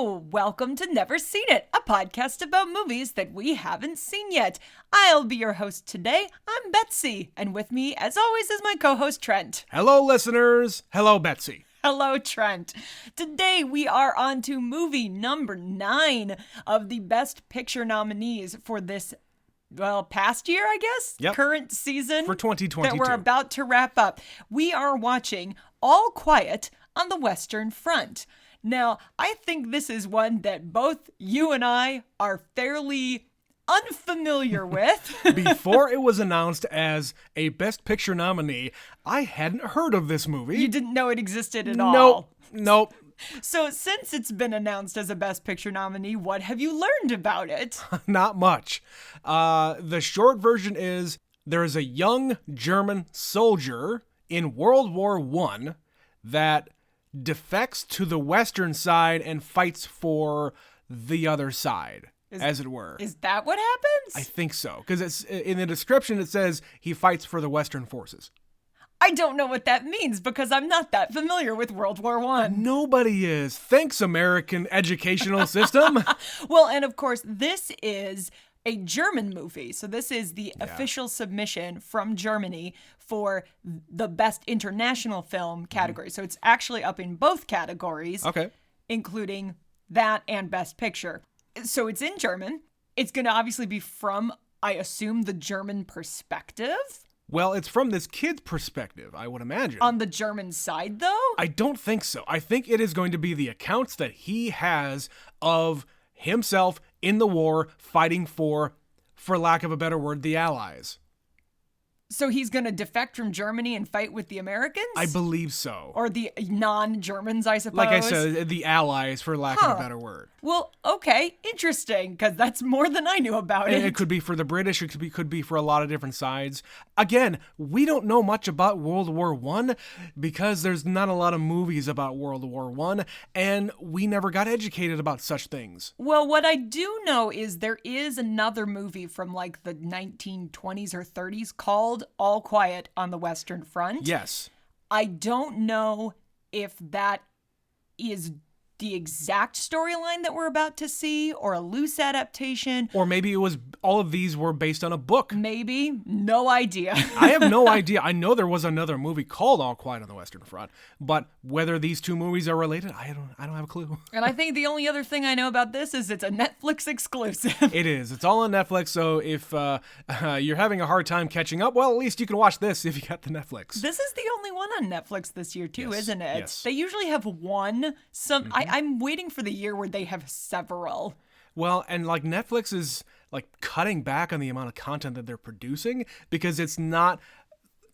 Hello! Welcome to Never Seen It, a podcast about movies that we haven't seen yet. I'll be your host today. I'm Betsy, and with me, as always, is my co-host Trent. Hello, listeners. Hello, Betsy. Hello, Trent. Today we are on to movie number 9 of the Best Picture nominees for this, past year, I guess? Yep. Current season. For 2022. That we're about to wrap up. We are watching All Quiet on the Western Front. Now, I think this is one that both you and I are fairly unfamiliar with. Before it was announced as a Best Picture nominee, I hadn't heard of this movie. You didn't know it existed at all. Nope. So since it's been announced as a Best Picture nominee, what have you learned about it? Not much. The short version is there is a young German soldier in World War I that defects to the Western side and fights for the other side, as it were. Is that what happens? I think so, because it's in the description it says he fights for the Western forces. I don't know what that means because I'm not that familiar with World War I. Nobody is. Thanks, American educational system. Well, and of course, this is a German movie. So this is the official submission from Germany for the Best International Film category. So it's actually up in both categories, including that and Best Picture. So it's in German. It's going to obviously be from, I assume, the German perspective. Well, it's from this kid's perspective, I would imagine. On the German side, though? I don't think so. I think it is going to be the accounts that he has of himself in the war fighting for lack of a better word, the Allies. So he's going to defect from Germany and fight with the Americans? I believe so. Or the non-Germans, I suppose? Like I said, the Allies, for lack of a better word. Well, okay, interesting, because that's more than I knew about it. It could be for the British, it could be for a lot of different sides. Again, we don't know much about World War I because there's not a lot of movies about World War I, and we never got educated about such things. Well, what I do know is there is another movie from like the 1920s or 30s called All Quiet on the Western Front. Yes. I don't know if that is the exact storyline that we're about to see or a loose adaptation. Or maybe it was all of these were based on a book. Maybe. No idea. I have no idea. I know there was another movie called All Quiet on the Western Front, but whether these two movies are related, I don't have a clue. And I think the only other thing I know about this is it's a Netflix exclusive. It is. It's all on Netflix, so if you're having a hard time catching up, well, at least you can watch this if you got the Netflix. This is the only one on Netflix this year, too, isn't it? Yes. They usually have one. I'm waiting for the year where they have several. Well, and like Netflix is like cutting back on the amount of content that they're producing because it's not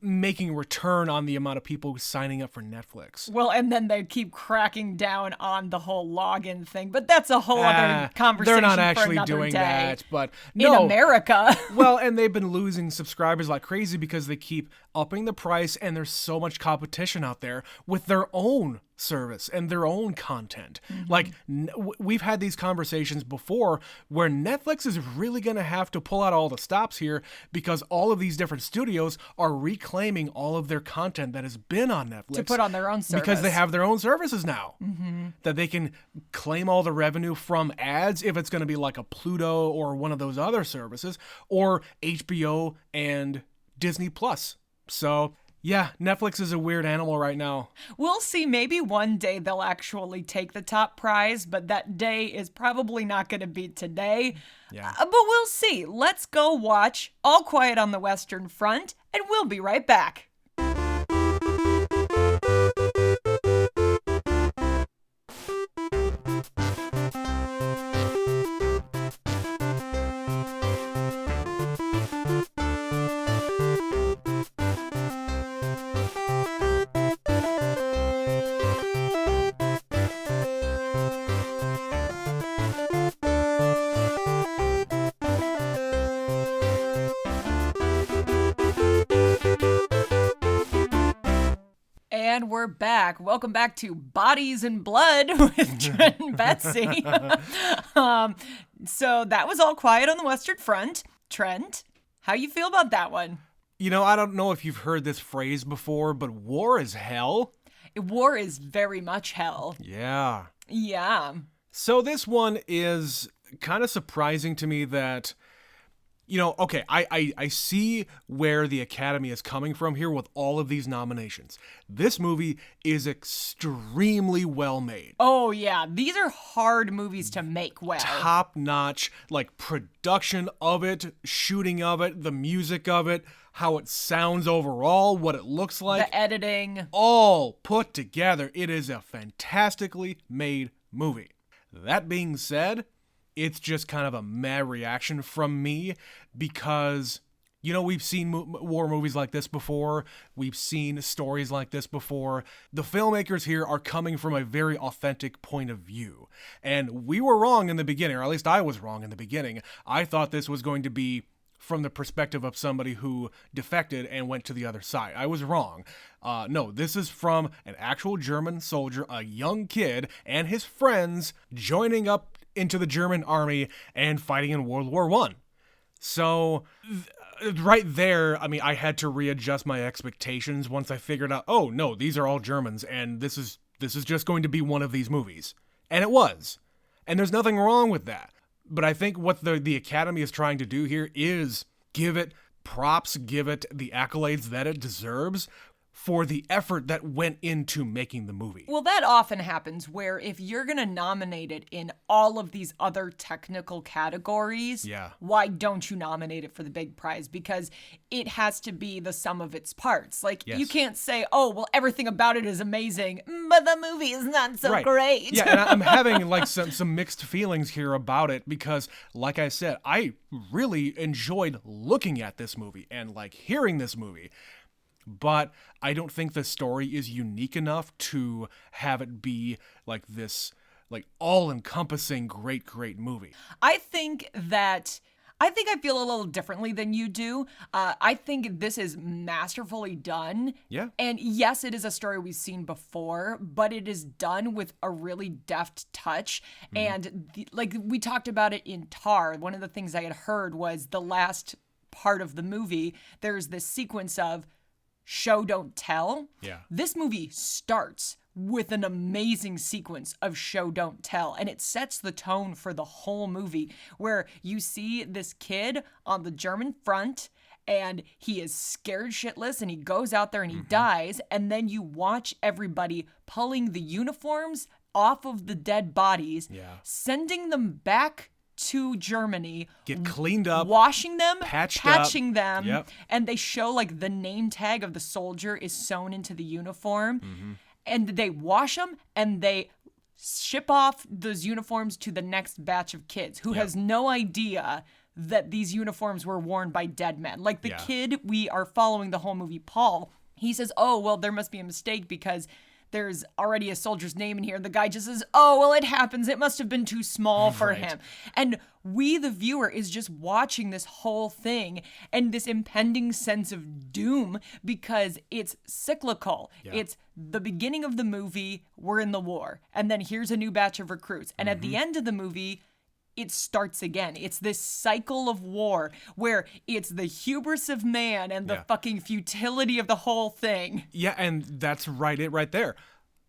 making a return on the amount of people signing up for Netflix. Well, and then they keep cracking down on the whole login thing, but that's a whole other conversation. They're not actually for another doing day. that, but no. In America. Well, and they've been losing subscribers like crazy because they keep upping the price and there's so much competition out there with their own service and their own content. Mm-hmm. Like we've had these conversations before where Netflix is really going to have to pull out all the stops here because all of these different studios are reclaiming all of their content that has been on Netflix to put on their own service. Because they have their own services now that they can claim all the revenue from ads if it's going to be like a Pluto or one of those other services or HBO and Disney Plus. So yeah, Netflix is a weird animal right now. We'll see. Maybe one day they'll actually take the top prize, but that day is probably not going to be today. Yeah. But we'll see. Let's go watch All Quiet on the Western Front, and we'll be right back. And we're back. Welcome back to Bodies and Blood with Trent and Betsy. So that was All Quiet on the Western Front. Trent, how you feel about that one? You know, I don't know if you've heard this phrase before, but war is hell. War is very much hell. Yeah. Yeah. So this one is kind of surprising to me that, okay, I see where the Academy is coming from here with all of these nominations. This movie is extremely well made. Oh, yeah. These are hard movies to make well. Top-notch, like, production of it, shooting of it, the music of it, how it sounds overall, what it looks like. The editing. All put together. It is a fantastically made movie. That being said, it's just kind of a mad reaction from me because, we've seen war movies like this before. We've seen stories like this before. The filmmakers here are coming from a very authentic point of view. And we were wrong in the beginning, or at least I was wrong in the beginning. I thought this was going to be from the perspective of somebody who defected and went to the other side. I was wrong. No, this is from an actual German soldier, a young kid, and his friends joining up into the German army and fighting in World War I. So, right there, I had to readjust my expectations once I figured out, oh no, these are all Germans, and this is just going to be one of these movies. And it was. And there's nothing wrong with that. But I think what the Academy is trying to do here is give it props, give it the accolades that it deserves for the effort that went into making the movie. Well, that often happens where if you're going to nominate it in all of these other technical categories, why don't you nominate it for the big prize? Because it has to be the sum of its parts. Like, you can't say, oh, well, everything about it is amazing, but the movie is not so great. Yeah, and I'm having like some mixed feelings here about it because, like I said, I really enjoyed looking at this movie and like hearing this movie. But I don't think the story is unique enough to have it be like this, like all-encompassing great movie. I think I feel a little differently than you do. I think this is masterfully done. Yeah. And yes, it is a story we've seen before, but it is done with a really deft touch. Mm-hmm. And like we talked about it in Tar, one of the things I had heard was the last part of the movie, there's this sequence of show, don't tell. Yeah. This movie starts with an amazing sequence of show, don't tell. And it sets the tone for the whole movie where you see this kid on the German front and he is scared shitless and he goes out there and he dies. And then you watch everybody pulling the uniforms off of the dead bodies, sending them back to Germany, get cleaned up, washing them, patching up. them, and they show like the name tag of the soldier is sewn into the uniform, and they wash them and they ship off those uniforms to the next batch of kids who has no idea that these uniforms were worn by dead men. Like the kid we are following the whole movie, Paul, he says, oh, well, there must be a mistake because there's already a soldier's name in here. The guy just says, oh, well, it happens. It must have been too small for him. And we, the viewer, is just watching this whole thing and this impending sense of doom because it's cyclical. Yeah. It's the beginning of the movie, we're in the war. And then here's a new batch of recruits. And at the end of the movie, it starts again. It's this cycle of war where it's the hubris of man and the fucking futility of the whole thing. Yeah, and that's it right there.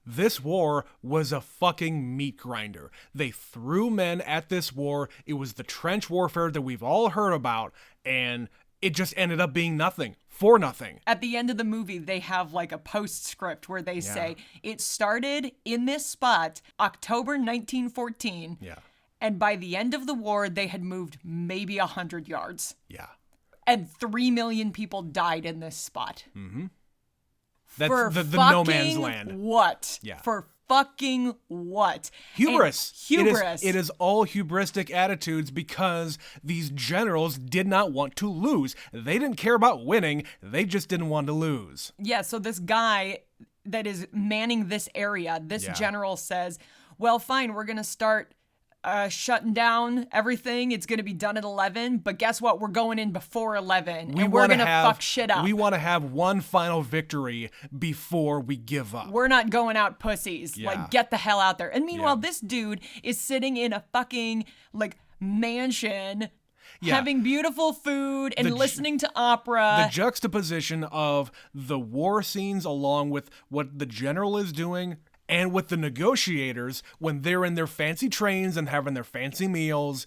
This war was a fucking meat grinder. They threw men at this war. It was the trench warfare that we've all heard about, and it just ended up being nothing. For nothing. At the end of the movie, they have like a postscript where they say, it started in this spot, October 1914. Yeah. And by the end of the war, they had moved maybe 100 yards. Yeah. And 3 million people died in this spot. Mm-hmm. That's the no man's land. What? Yeah. For fucking what? Hubris. Hubris. It is all hubristic attitudes because these generals did not want to lose. They didn't care about winning. They just didn't want to lose. Yeah, so this guy that is manning this area, this general says, well, fine, we're going to start shutting down everything. It's going to be done at 11, but guess what? We're going in before 11, and we're going to fuck shit up. We want to have one final victory before we give up. We're not going out pussies. Yeah. Like, get the hell out there. And meanwhile, this dude is sitting in a fucking, like, mansion having beautiful food and listening to opera. The juxtaposition of the war scenes along with what the general is doing And with the negotiators, when they're in their fancy trains and having their fancy meals,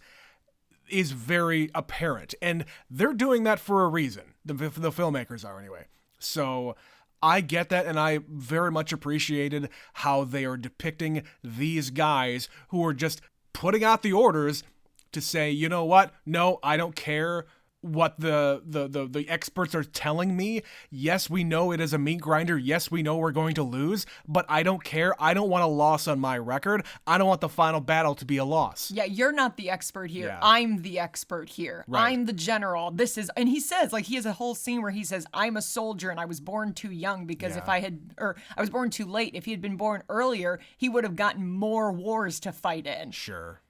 is very apparent. And they're doing that for a reason. The filmmakers are anyway. So I get that, and I very much appreciated how they are depicting these guys who are just putting out the orders to say, you know what? No, I don't care what the experts are telling me. Yes, we know it is a meat grinder. Yes, we know we're going to lose, but I don't care. I don't want a loss on my record. I don't want the final battle to be a loss. Yeah, you're not the expert here. Yeah. I'm the expert here. Right. I'm the general. And he says, like, he has a whole scene where he says, I'm a soldier and I was born too young because I was born too late. If he had been born earlier, he would have gotten more wars to fight in. Sure.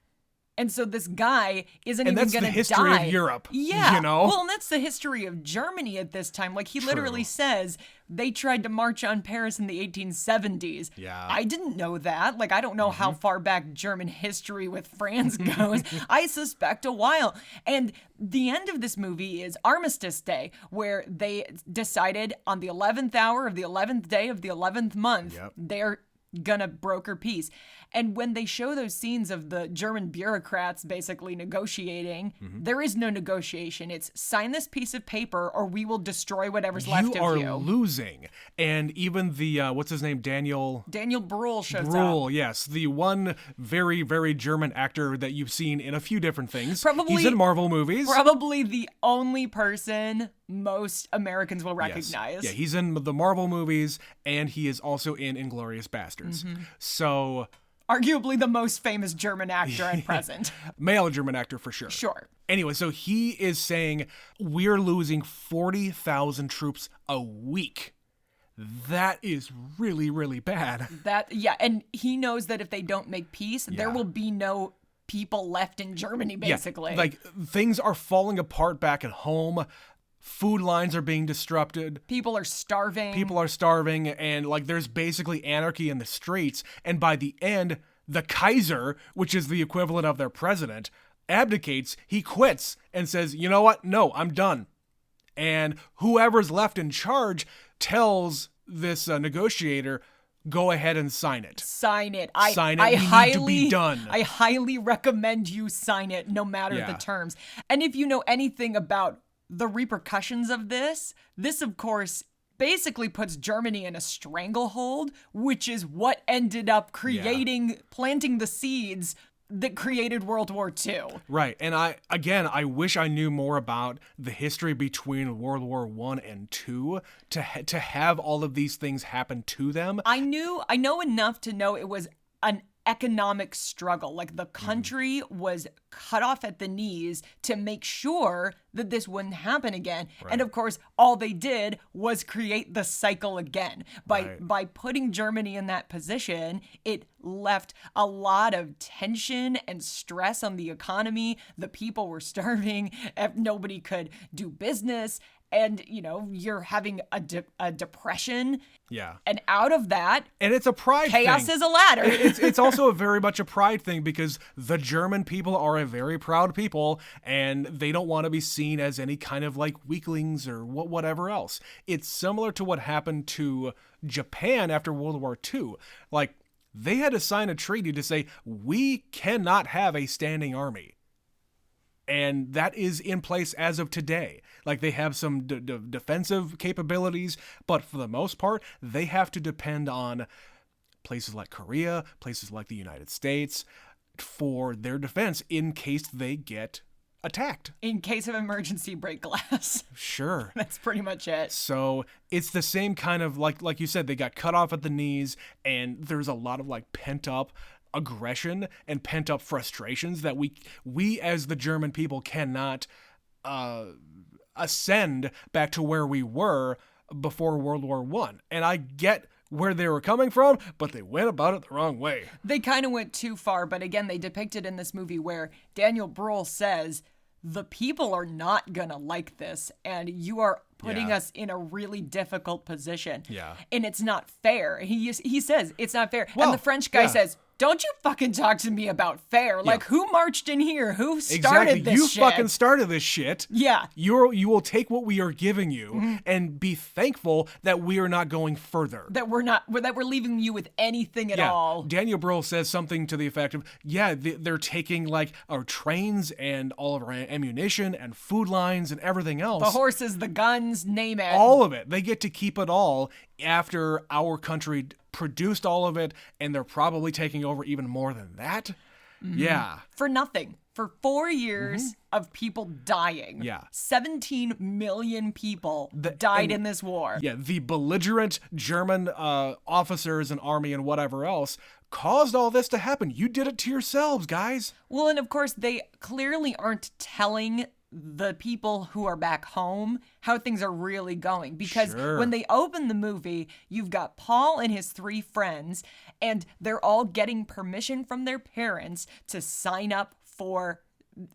And so this guy isn't even going to die. And that's the history of Europe. Yeah. You know? Well, and that's the history of Germany at this time. Like, he literally says they tried to march on Paris in the 1870s. Yeah. I didn't know that. Like, I don't know how far back German history with France goes. I suspect a while. And the end of this movie is Armistice Day, where they decided on the 11th hour of the 11th day of the 11th month, they're gonna broker peace. And when they show those scenes of the German bureaucrats basically negotiating, there is no negotiation. It's sign this piece of paper or we will destroy whatever's left of you. You are losing. And even the, what's his name? Daniel Brühl shows up. Brühl, yes. The one very, very German actor that you've seen in a few different things. Probably, he's in Marvel movies. Probably the only person most Americans will recognize. Yes. Yeah, he's in the Marvel movies, and he is also in Inglourious Basterds. So arguably the most famous German actor at present. Male German actor for sure. Sure. Anyway, so he is saying we're losing 40,000 troops a week. That is really, really bad. And he knows that if they don't make peace, there will be no people left in Germany, basically. Yeah, like, things are falling apart back at home. Food lines are being disrupted. People are starving. And, like, there's basically anarchy in the streets. And by the end, the Kaiser, which is the equivalent of their president, abdicates. He quits and says, you know what? No, I'm done. And whoever's left in charge tells this negotiator, go ahead and sign it. Sign it. We need to be done. I highly recommend you sign it, no matter the terms. And if you know anything about the repercussions of this, of course, basically puts Germany in a stranglehold, which is what ended up planting the seeds that created World War II. Right. And I wish I knew more about the history between World War I and II to have all of these things happen to them. I know enough to know it was an economic struggle. Like, the country was cut off at the knees to make sure that this wouldn't happen again. Right. And of course, all they did was create the cycle again. By putting Germany in that position, it left a lot of tension and stress on the economy. The people were starving. Nobody could do business. And, you're having a depression. Yeah. And out of that, and it's a pride chaos thing. Is a ladder. It's also very much a pride thing, because the German people are a very proud people, and they don't want to be seen as any kind of, like, weaklings or whatever else. It's similar to what happened to Japan after World War II. Like, they had to sign a treaty to say, we cannot have a standing army. And that is in place as of today. Like, they have some defensive capabilities, but for the most part, they have to depend on places like Korea, places like the United States, for their defense in case they get attacked. In case of emergency, break glass. Sure. That's pretty much it. So it's the same kind of, like you said, they got cut off at the knees, and there's a lot of, like, pent up aggression and pent up frustrations that we as the German people cannot ascend back to where we were before World War I. And I get where they were coming from, but they went about it the wrong way. They kind of went too far, but again, they depict it in this movie where Daniel Brühl says, the people are not gonna like this, and you are putting us in a really difficult position. Yeah. And it's not fair. He says, it's not fair. Well, and the French guy says, don't you fucking talk to me about fair. Like, who marched in here? Who started this shit? You fucking started this shit. Yeah. You will take what we are giving you and be thankful that we are not going further. That we're leaving you with anything at all. Daniel Brill says something to the effect of, they're taking like our trains and all of our ammunition and food lines and everything else. The horses, the guns, name it. All of it. They get to keep it all after our country produced all of it, and they're probably taking over even more than that. Yeah. For nothing. For 4 years of people dying. Yeah. 17 million people died in this war. Yeah, the belligerent German officers and army and whatever else caused all this to happen. You did it to yourselves, guys. Well, and of course, they clearly aren't telling the people who are back home how things are really going, because when they open the movie, you've got Paul and his 3 friends, and they're all getting permission from their parents to sign up for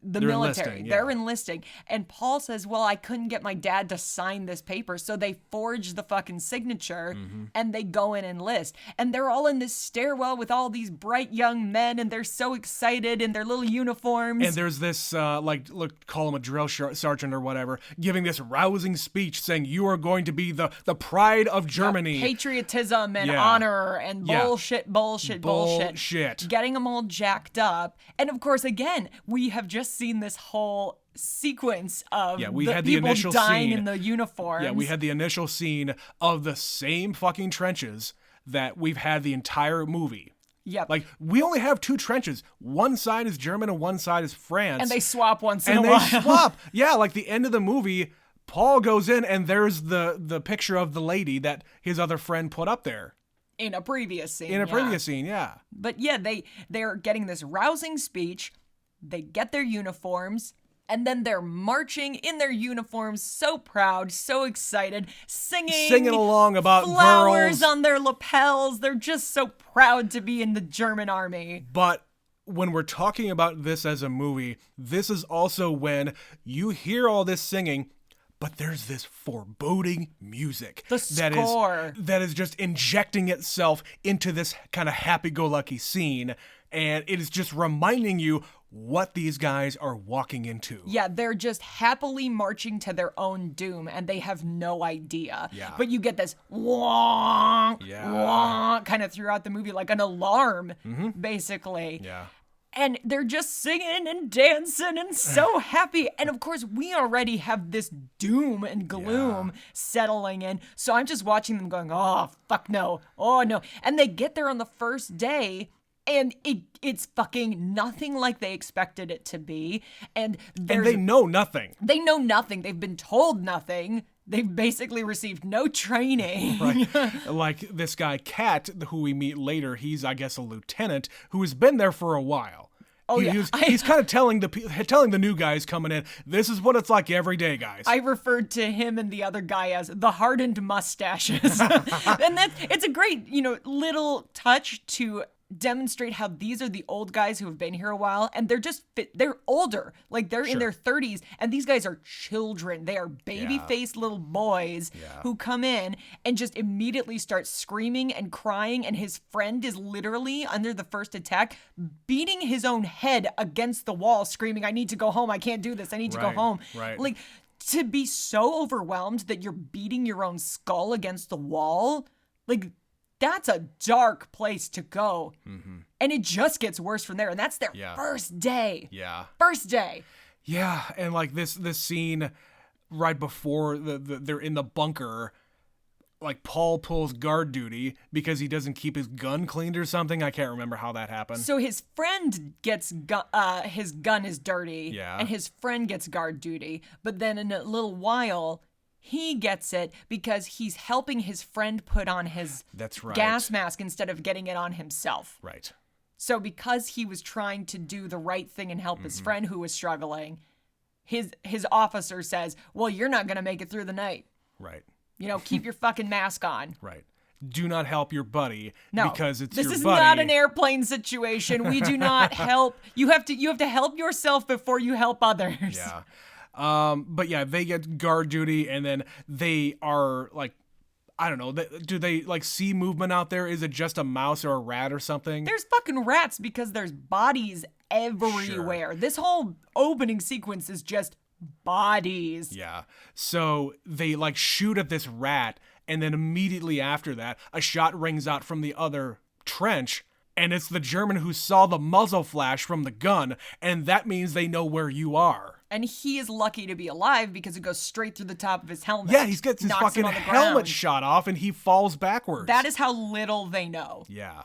the military. They're enlisting. And Paul says, well, I couldn't get my dad to sign this paper. So they forge the fucking signature and they go and enlist. And they're all in this stairwell with all these bright young men, and they're so excited in their little uniforms. And there's this, call him a drill sergeant or whatever, giving this rousing speech saying, you are going to be the pride of Germany. Patriotism and honor and bullshit. Getting them all jacked up. And of course, again, we have just seen this whole sequence of people dying in the uniforms. Yeah, we had the initial scene of the same fucking trenches that we've had the entire movie. Yep. Like, we only have 2 trenches. One side is German and one side is France. And they swap once in a while. And they swap. Yeah, like the end of the movie, Paul goes in and there's the picture of the lady that his other friend put up there. In a previous scene. Yeah. But yeah, they're getting this rousing speech. They get their uniforms, and then they're marching in their uniforms, so proud, so excited, singing along about flowers girls on their lapels. They're just so proud to be in the German army. But when we're talking about this as a movie, this is also when you hear all this singing, but there's this foreboding music. The score. That is just injecting itself into this kind of happy-go-lucky scene, and it is just reminding you what these guys are walking into. Yeah, they're just happily marching to their own doom, and they have no idea. Yeah. But you get this wah, wah kind of throughout the movie, like an alarm, basically. Yeah. And they're just singing and dancing and so happy. And of course, we already have this doom and gloom settling in. So I'm just watching them going, oh, fuck no. Oh, no. And they get there on the first day, and it's fucking nothing like they expected it to be. And they know nothing. They know nothing. They've been told nothing. They've basically received no training. Right. Like this guy, Kat, who we meet later, he's, I guess, a lieutenant who has been there for a while. Oh, He's kind of telling the new guys coming in, this is what it's like every day, guys. I referred to him and the other guy as the hardened mustaches. And it's a great, little touch to demonstrate how these are the old guys who have been here a while, and they're older, like they're in their 30s, and these guys are children. They are baby-faced little boys who come in and just immediately start screaming and crying, and his friend is literally, under the first attack, beating his own head against the wall, screaming, I need to go home, I can't do this, I need to go home. Right. Like, to be so overwhelmed that you're beating your own skull against the wall, like, that's a dark place to go. Mm-hmm. And it just gets worse from there. And that's their first day. Yeah. First day. Yeah. And like this scene right before they're in the bunker, like Paul pulls guard duty because he doesn't keep his gun cleaned or something. I can't remember how that happened. So his friend gets, his gun is dirty. Yeah. And his friend gets guard duty. But then in a little while, he gets it because he's helping his friend put on his gas mask instead of getting it on himself. Right. So because he was trying to do the right thing and help his friend who was struggling, his officer says, well, you're not going to make it through the night. Right. Keep your fucking mask on. Right. Do not help your buddy because it's your buddy. This is not an airplane situation. We do not help. You have to help yourself before you help others. Yeah. But yeah, they get guard duty, and then they are like I don't know. Do they like see movement out there? Is it just a mouse or a rat or something? There's fucking rats because there's bodies everywhere. Sure. This whole opening sequence is just bodies. Yeah. So they like shoot at this rat, and then immediately after that, a shot rings out from the other trench, and it's the German who saw the muzzle flash from the gun, and that means they know where you are. And he is lucky to be alive because it goes straight through the top of his helmet. Yeah, he gets his fucking helmet shot off and he falls backwards. That is how little they know. Yeah.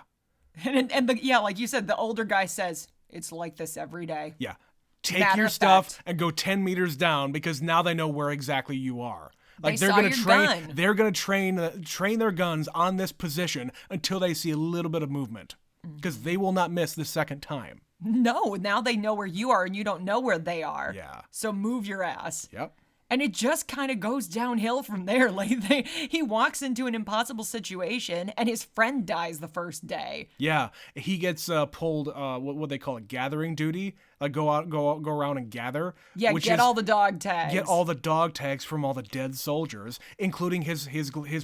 And like you said, the older guy says, it's like this every day. Yeah. Take your stuff and go 10 meters down because now they know where exactly you are. Like they're going to train. They're going to train their guns on this position until they see a little bit of movement because they will not miss the second time. No, now they know where you are and you don't know where they are. Yeah. So move your ass. Yep. And it just kind of goes downhill from there. Like he walks into an impossible situation and his friend dies the first day. Yeah. He gets pulled what they call it, gathering duty. Like go around and gather. Yeah, get all the dog tags. Get all the dog tags from all the dead soldiers, including his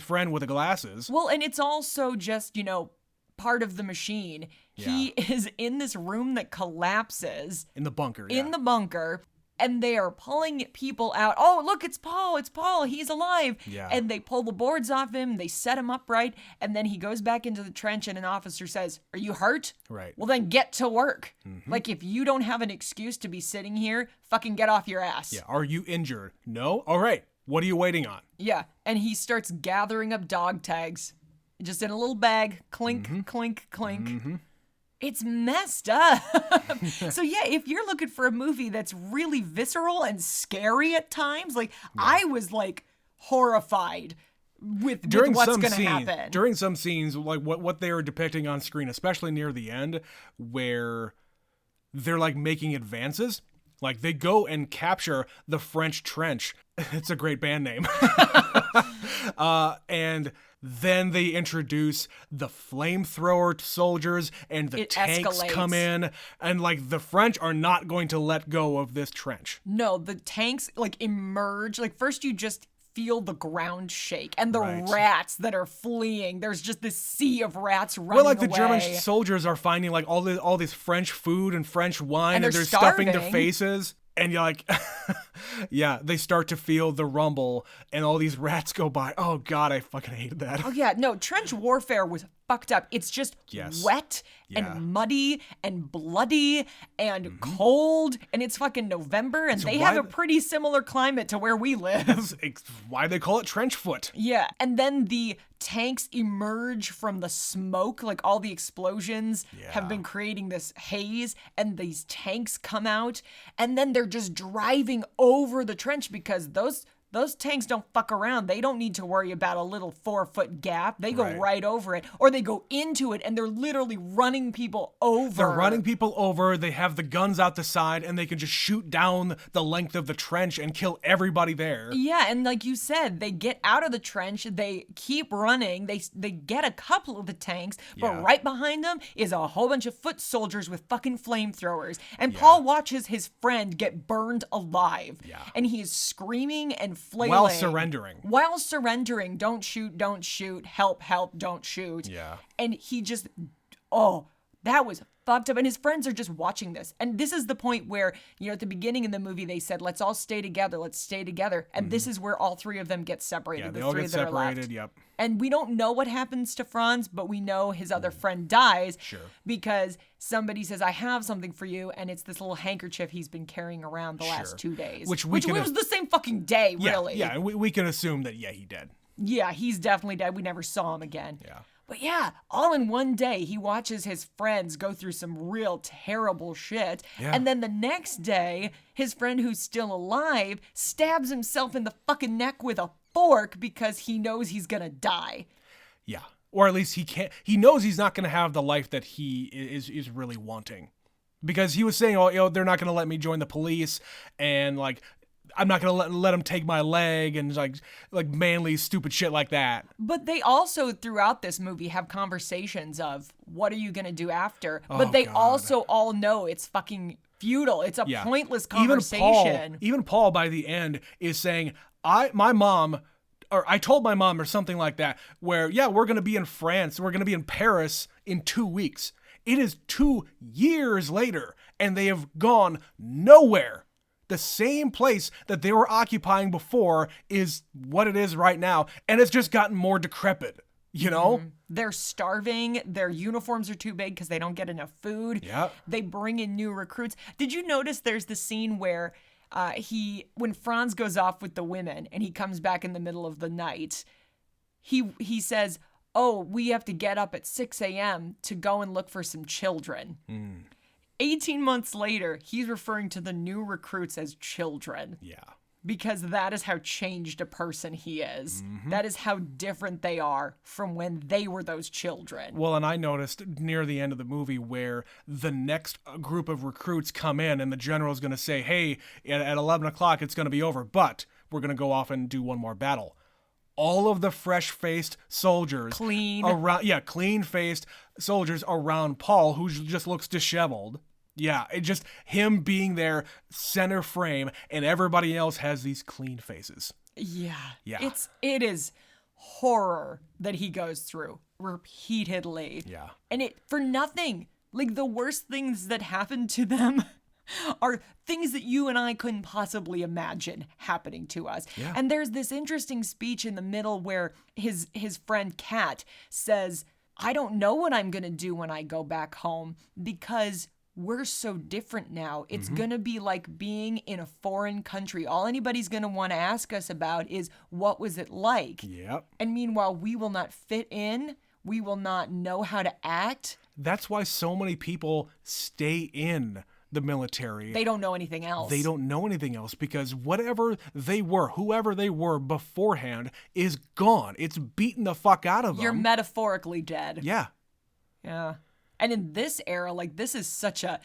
friend with the glasses. Well, and it's also just, part of the machine. Yeah. He is in this room that collapses. In the bunker, yeah. In the bunker. And they are pulling people out. Oh, look, it's Paul. He's alive. Yeah. And they pull the boards off him. They set him upright. And then he goes back into the trench and an officer says, "Are you hurt?" Right. Well, then get to work. Mm-hmm. Like, if you don't have an excuse to be sitting here, fucking get off your ass. Yeah. Are you injured? No? All right. What are you waiting on? Yeah. And he starts gathering up dog tags. Just in a little bag. Clink, clink, clink. Mm-hmm. It's messed up. So yeah, if you're looking for a movie that's really visceral and scary at times, like I was like horrified with what's going to happen. During some scenes, like what they are depicting on screen, especially near the end, where they're like making advances. Like they go and capture the French Trench. It's a great band name. And then they introduce the flamethrower soldiers and the tanks come in. And like the French are not going to let go of this trench. No, the tanks like emerge. Like first you just feel the ground shake and the rats that are fleeing. There's just this sea of rats running away. Well, like the German soldiers are finding like all this French food and French wine and they're stuffing their faces. And you're like, yeah, they start to feel the rumble and all these rats go by. Oh, God, I fucking hated that. Oh, yeah. No, trench warfare was fucked up. It's just wet and muddy and bloody and cold. And it's fucking November and they have a pretty similar climate to where we live. It's why they call it trench foot. Yeah. And then the tanks emerge from the smoke. Like all the explosions have been creating this haze and these tanks come out and then they're just driving over the trench because those tanks don't fuck around. They don't need to worry about a little 4-foot gap. They go right over it or they go into it and they're literally running people over. They're running people over. They have the guns out the side and they can just shoot down the length of the trench and kill everybody there. Yeah, and like you said, they get out of the trench. They keep running. They get a couple of the tanks, but right behind them is a whole bunch of foot soldiers with fucking flamethrowers. And Paul watches his friend get burned alive. Yeah. And he is screaming and flailing. While surrendering. Don't shoot. Help, don't shoot. Yeah. And he just, that was fucked up. And his friends are just watching this. And this is the point where, at the beginning of the movie, they said, let's all stay together. And this is where all three of them get separated. Yeah, they all get separated, yep. And we don't know what happens to Franz, but we know his other friend dies. Sure. Because somebody says, I have something for you. And it's this little handkerchief he's been carrying around the last 2 days. Which was the same fucking day, really. Yeah, and we can assume that, he did. Yeah, he's definitely dead. We never saw him again. Yeah. But yeah, all in one day, he watches his friends go through some real terrible shit. Yeah. And then the next day, his friend who's still alive stabs himself in the fucking neck with a fork because he knows he's gonna die. Yeah. Or at least he knows he's not gonna have the life that he is really wanting. Because he was saying, they're not gonna let me join the police and like I'm not going to let him take my leg and like manly stupid shit like that. But they also throughout this movie have conversations of what are you going to do after? But they also all know it's fucking futile. It's a pointless conversation. Even Paul by the end is saying, my mom or I told my mom or something like that, where, yeah, we're going to be in France. We're going to be in Paris in 2 weeks. It is 2 years later, and they have gone nowhere. The same place that they were occupying before is what it is right now, and it's just gotten more decrepit, you know? They're starving. Their uniforms are too big because they don't get enough food. Yeah. They bring in new recruits. Did you notice there's the scene where when Franz goes off with the women and he comes back in the middle of the night, he says, oh, we have to get up at 6 a.m. to go and look for some children. 18 months later, he's referring to the new recruits as children. Yeah. Because that is how changed a person he is. That is how different they are from when they were those children. Well, and I noticed near the end of the movie where the next group of recruits come in and the general's going to say, hey, at 11 o'clock it's going to be over, but we're going to go off and do one more battle. All of the fresh-faced soldiers. Clean-faced soldiers around Paul, who just looks disheveled. Yeah, it just him being there, center frame, and everybody else has these clean faces. Yeah. Yeah. It is horror that he goes through repeatedly. Yeah. And it for nothing. Like the worst things that happen to them are things that you and I couldn't possibly imagine happening to us. Yeah. And there's this interesting speech in the middle where his friend Kat says, I don't know what I'm going to do when I go back home because we're so different now. It's going to be like being in a foreign country. All anybody's going to want to ask us about is, what was it like? Yep. And meanwhile, we will not fit in. We will not know how to act. That's why so many people stay in the military. They don't know anything else. They don't know anything else because whatever they were, whoever they were beforehand is gone. It's beaten the fuck out of them. You're metaphorically dead. Yeah. Yeah. And in this era, like, this is such a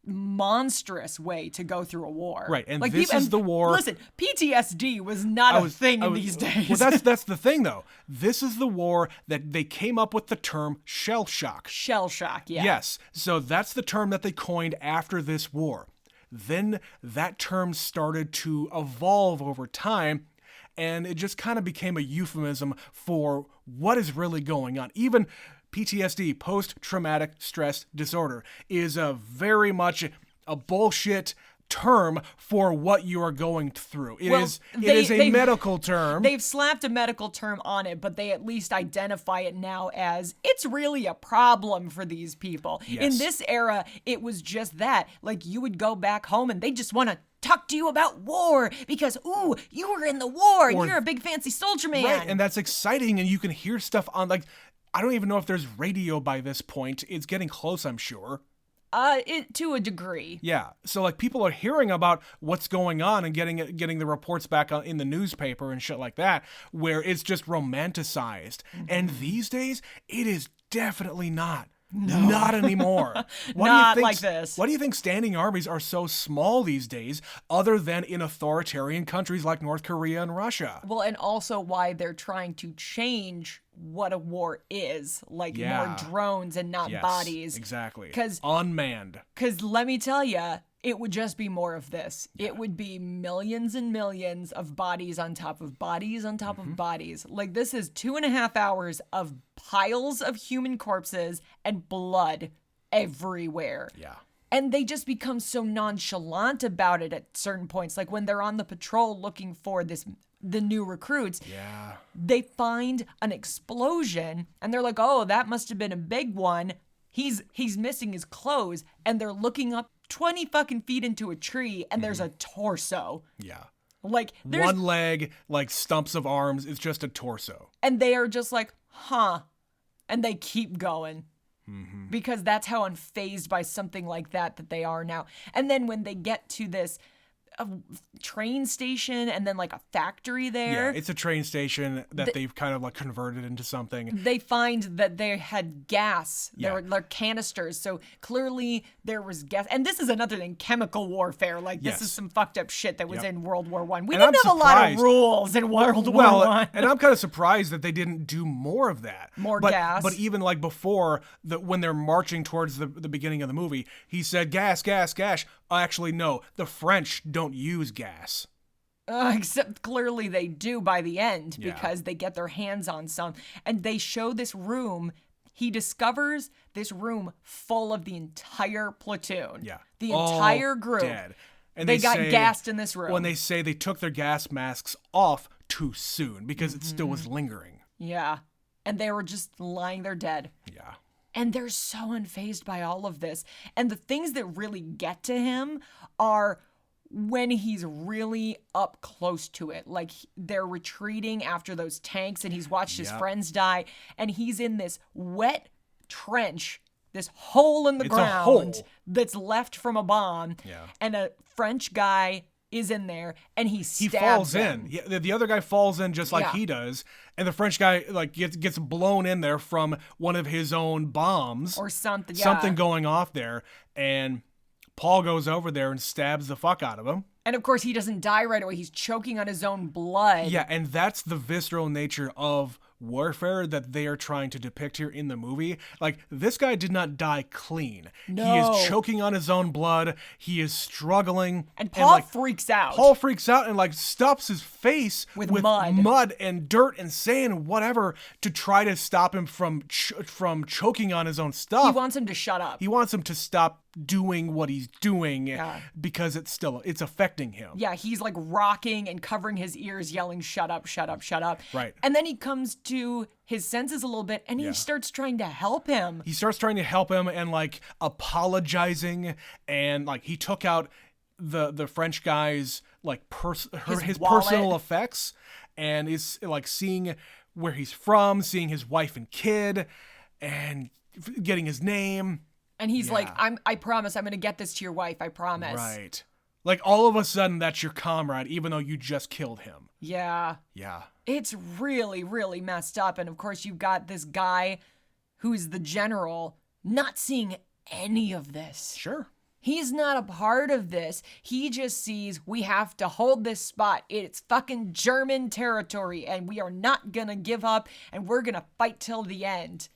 monstrous way to go through a war. Right, and like, this is the war. Listen, PTSD was not a thing in these days. Well, that's the thing, though. This is the war that they came up with the term shell shock. Shell shock, yeah. Yes, so that's the term that they coined after this war. Then that term started to evolve over time, and it just kind of became a euphemism for what is really going on. Even PTSD, post-traumatic stress disorder, is a very much a bullshit term for what you are going through. It is a medical term. They've slapped a medical term on it, but they at least identify it now as it's really a problem for these people. Yes. In this era, it was just that. Like, you would go back home and they just want to talk to you about war because, ooh, you were in the war and you're a big fancy soldier man. Right, and that's exciting, and you can hear stuff on, like, I don't even know if there's radio by this point. It's getting close, I'm sure. To a degree. Yeah. So like people are hearing about what's going on and getting the reports back in the newspaper and shit like that, where it's just romanticized. And these days, it is definitely not. No. Not anymore. Not like this. Why do you think standing armies are so small these days, other than in authoritarian countries like North Korea and Russia? Well, and also why they're trying to change what a war is, like more drones and not bodies. Exactly. Because unmanned. Because let me tell you, it would just be more of this. Yeah. It would be millions and millions of bodies on top of bodies on top of bodies. Like, this is 2.5 hours of piles of human corpses and blood everywhere. Yeah. And they just become so nonchalant about it at certain points. Like when they're on the patrol looking for the new recruits, they find an explosion and they're like, oh, that must have been a big one. He's missing his clothes, and they're looking up 20 fucking feet into a tree and there's a torso. Yeah. Like there's one leg, like stumps of arms, it's just a torso. And they are just like, huh. And they keep going. Because that's how unfazed by something like that they are now. And then when they get to this train station and then like a factory there. Yeah, it's a train station that they've kind of like converted into something. They find that they had gas. There were canisters. So clearly there was gas. And this is another thing, chemical warfare. Like this is some fucked up shit that was in World War I. We didn't have a lot of rules in World War I. And I'm kind of surprised that they didn't do more of that. More gas. But even like before, when they're marching towards the beginning of the movie, he said, gas, gas, gas. Actually, no, the French don't use gas. Except clearly they do by the end Yeah. because they get their hands on some. And they show this room. He discovers this room full of the entire platoon. Yeah. The All entire group. dead. And they got say, gassed in this room. When they say they took their gas masks off too soon because it still was lingering. Yeah. And they were just lying there dead. Yeah. And they're so unfazed by all of this. And the things that really get to him are when he's really up close to it. Like they're retreating after those tanks and he's watched his friends die. And he's in this wet trench, this hole in the ground that's left from a bomb. Yeah. And a French guy is in there and he stabs falls him. in. Yeah, the other guy falls in just like he does, and the French guy like gets blown in there from one of his own bombs Or something. Yeah. something going off there, and Paul goes over there and stabs the fuck out of him. And of course he doesn't die right away. He's choking on his own blood. Yeah, and that's the visceral nature of warfare that they are trying to depict here in the movie. Like, this guy did not die clean. No. He is choking on his own blood. He is struggling. And Paul freaks out. Paul freaks out and like stops his face with mud and dirt and sand, whatever, to try to stop him from choking on his own stuff. He wants him to shut up. He wants him to stop doing what he's doing because it's affecting him. Yeah, he's like rocking and covering his ears, yelling, "Shut up, shut up, shut up." Right. And then he comes to his senses a little bit and he starts trying to help him. He starts trying to help him and like apologizing, and like he took out the French guy's like his wallet. personal effects, and is like seeing where he's from, seeing his wife and kid, and getting his name. And he's like, I promise I'm going to get this to your wife. I promise. Right. Like all of a sudden that's your comrade, even though you just killed him. Yeah. Yeah. It's really, really messed up. And of course you've got this guy who's the general not seeing any of this. Sure. He's not a part of this. He just sees we have to hold this spot. It's fucking German territory and we are not going to give up and we're going to fight till the end.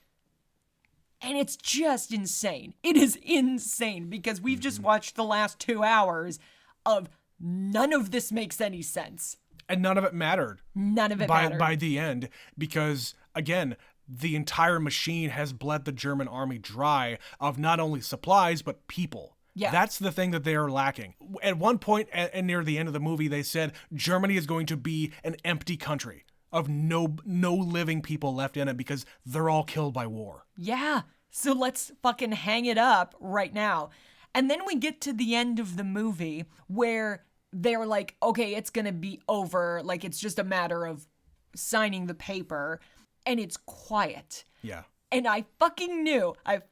And it's just insane. It is insane because we've just watched the last 2 hours of none of this makes any sense. And none of it mattered. None of it mattered. By the end, because, again, the entire machine has bled the German army dry of not only supplies, but people. Yeah. That's the thing that they are lacking. At one point, and near the end of the movie, they said Germany is going to be an empty country of no living people left in it because they're all killed by war. Yeah. So let's fucking hang it up right now. And then we get to the end of the movie where they're like, okay, it's going to be over. Like, it's just a matter of signing the paper. And it's quiet. Yeah. And I fucking knew that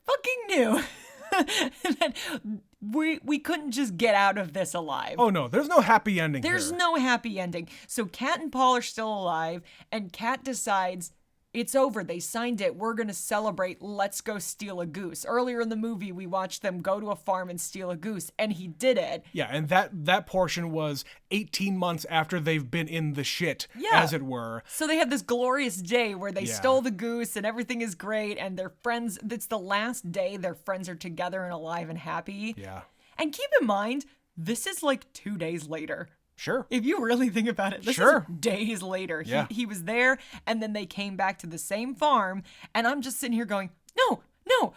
we couldn't just get out of this alive. Oh, no. There's no happy ending There's here. no happy ending. So Kat and Paul are still alive, and Kat decides it's over. They signed it. We're going to celebrate. Let's go steal a goose. Earlier in the movie, we watched them go to a farm and steal a goose, and he did it. Yeah, and that portion was 18 months after they've been in the shit, as it were. So they have this glorious day where they stole the goose and everything is great, and their friends, it's the last day their friends are together and alive and happy. Yeah. And keep in mind, this is like 2 days later. Sure. If you really think about it, this is days later. Yeah. He was there, and then they came back to the same farm, and I'm just sitting here going, no,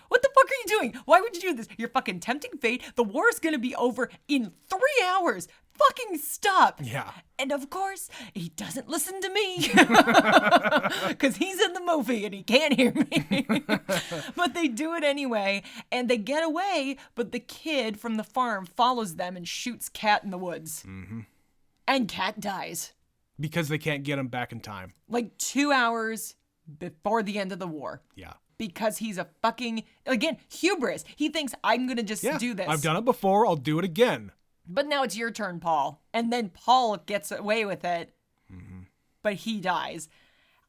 what the fuck are you doing? Why would you do this? You're fucking tempting fate. The war is gonna be over in 3 hours. Fucking stop. Yeah. And of course, he doesn't listen to me because he's in the movie and he can't hear me. But they do it anyway, and they get away, but the kid from the farm follows them and shoots Kat in the woods. Mm-hmm. And Kat dies. Because they can't get him back in time. Like 2 hours before the end of the war. Yeah. Because he's a fucking, again, hubris. He thinks, I'm going to just do this. I've done it before. I'll do it again. But now it's your turn, Paul. And then Paul gets away with it. Mm-hmm. But he dies.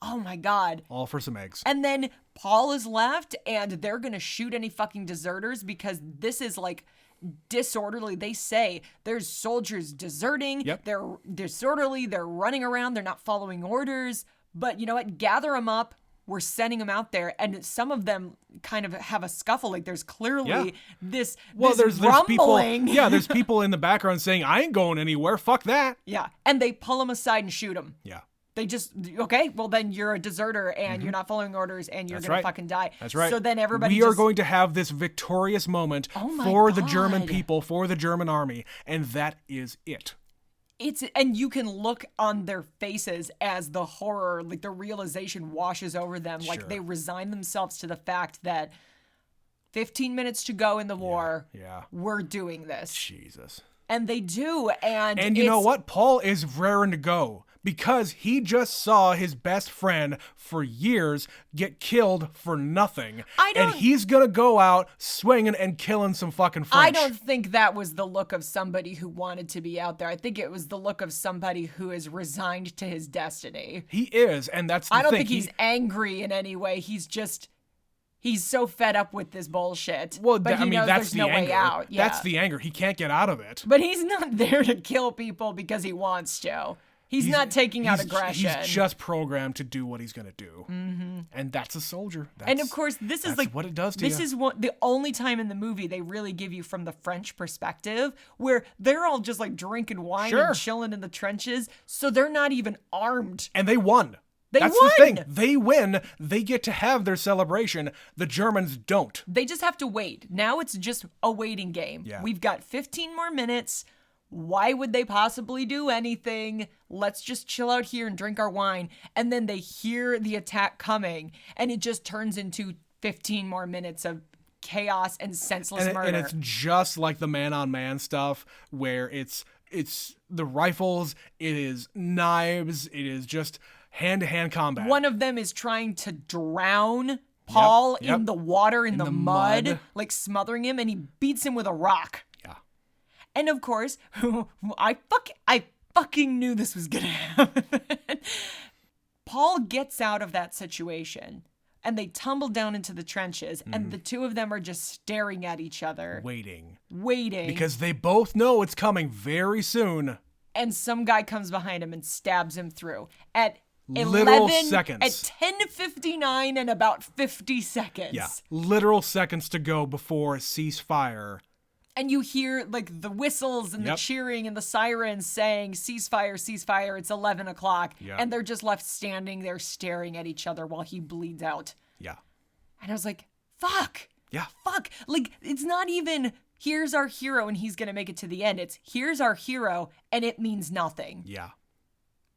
Oh my God. All for some eggs. And then Paul is left, and they're going to shoot any fucking deserters because this is like disorderly. They say there's soldiers deserting. Yep. They're disorderly. They're running around. They're not following orders. But you know what? Gather them up. we're sending them out there, and some of them kind of have a scuffle. Like there's clearly this rumbling. There's people in the background saying, I ain't going anywhere. Fuck that. Yeah. And they pull them aside and shoot them. Yeah. They just, okay, well then you're a deserter and you're not following orders and you're going to fucking die. That's right. So then everybody We are going to have this victorious moment for the German people, for the German army, and that is it. And you can look on their faces as the horror, like the realization washes over them. Like they resign themselves to the fact that 15 minutes to go in the war, we're doing this. Jesus. And they do. And you know what? Paul is raring to go because he just saw his best friend for years get killed for nothing. And he's going to go out swinging and killing some fucking French. I don't think that was the look of somebody who wanted to be out there. I think it was the look of somebody who is resigned to his destiny. He is, and that's the thing. I don't think he's angry in any way. He's so fed up with this bullshit. Well, but he knows that's there's no way out. Yeah. That's the anger. He can't get out of it. But he's not there to kill people because he wants to. He's not taking out aggression. He's just programmed to do what he's going to do. Mm-hmm. And that's a soldier. And of course, this is like what it does to this you. is the only time in the movie they really give you from the French perspective, where they're all just like drinking wine and chilling in the trenches. So they're not even armed. And they won. That's won. the thing. They win. They get to have their celebration. The Germans don't. They just have to wait. Now it's just a waiting game. Yeah. We've got 15 more minutes. Why would they possibly do anything? Let's just chill out here and drink our wine. And then they hear the attack coming, and it just turns into 15 more minutes of chaos and senseless murder. And it's just like the man-on-man stuff where it's the rifles, it is knives, it is just hand-to-hand combat. One of them is trying to drown Paul in the water, in the mud, like smothering him, and he beats him with a rock. Yeah. And of course, I fucking knew this was gonna happen. Paul gets out of that situation, and they tumble down into the trenches, and the two of them are just staring at each other. Waiting. Because they both know it's coming very soon. And some guy comes behind him and stabs him through. At literal 11 seconds. At 10:59 and about 50 seconds. Yeah, literal seconds to go before ceasefire. And you hear like the whistles and the cheering and the sirens saying ceasefire, ceasefire, it's 11 o'clock. Yep. And they're just left standing there staring at each other while he bleeds out. Yeah. And I was like, fuck. Yeah. Fuck. Like, it's not even here's our hero and he's going to make it to the end. It's here's our hero and it means nothing. Yeah.